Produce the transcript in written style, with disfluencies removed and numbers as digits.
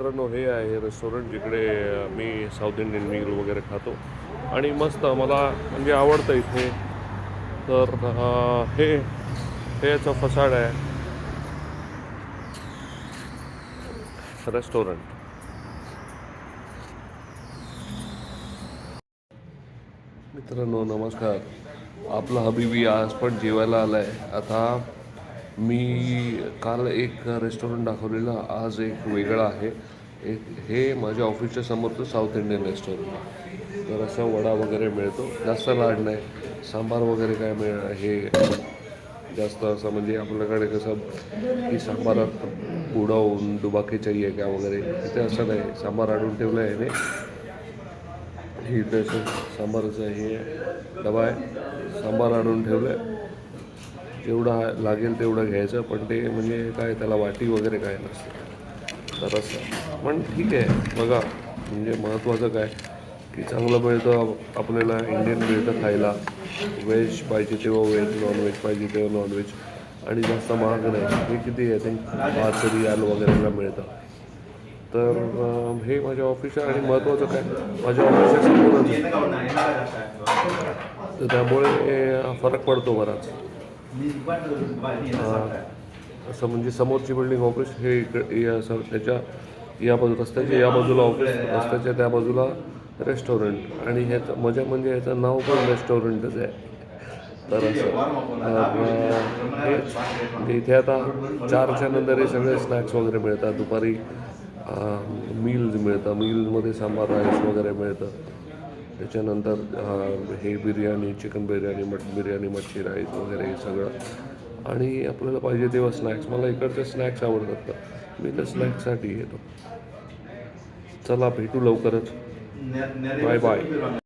मित्रांनो, हे आहे रेस्टॉरंट जिकडे मी साऊथ इंडियन मील वगैरे खातो आणि मस्त मला म्हणजे आवडतं इथे. तर हे हे याचं फसाड आहे रेस्टॉरंट. मित्रांनो नमस्कार. आपला हबीबी आज पण जेवायला आला आहे. आता मी काल एक रेस्टॉरंट दाखवलेलं, आज एक वेगळं आहे. हे माझ्या ऑफिसच्या समोरचं साऊथ इंडियन रेस्टॉरंट. तर असं वडा वगैरे मिळतो, जास्त लाड नाही. सांबार वगैरे काय हे जास्त असं म्हणजे आपल्याकडे कसं की सांबारात बुडवून दुबाके चाहिए का वगैरे, इथे असं नाही. सांबार आणून ठेवलं आहे याने. हे त्याचं सांबाराचं हे डबा आहे, सांबार आणून ठेवलं आहे. जेवढा लागेल तेवढं घ्यायचं, पण ते म्हणजे काय त्याला वाटी वगैरे काय नसतं. तर असं पण ठीक आहे. बघा म्हणजे महत्त्वाचं काय की चांगलं मिळतं आपल्याला, इंडियन मिळतं खायला. व्हेज पाहिजे तेव्हा व्हेज, नॉनव्हेज पाहिजे तेव्हा नॉनव्हेज, आणि जास्त महाग नाही. हे किती आहे ते 5 रियाल वगैरेला मिळतं. तर हे माझ्या ऑफिस आहे, आणि महत्त्वाचं काय माझ्या ऑफिसच्या समोरच आहे. तर त्यामुळे फरक पडतो बराच. असं म्हणजे समोरची बिल्डिंग ऑफिस, हे असं त्याच्या या बाजू रस्त्याच्या या बाजूला ऑफिस, रस्त्याच्या त्या बाजूला रेस्टॉरंट, आणि ह्याचं मजा म्हणजे ह्याचं नाव पण रेस्टॉरंटच आहे. तर असं हेच म्हणजे इथे आता 4च्या नंतर हे सगळे स्नॅक्स वगैरे मिळतात. दुपारी मील्स मिळतं, मीलमध्ये सांबार राईस वगैरे मिळतं. त्याच्यानंतर हे बिर्याणी, चिकन बिर्याणी, मटन बिर्याणी, मच्छी राईस वगैरे हे सगळं. आणि आपल्याला पाहिजे तेव्हा स्नॅक्स. मला इकडचे स्नॅक्स आवडतात, तर मी तर स्नॅक्ससाठी येतो. चला भेटू लवकरच. Bye bye.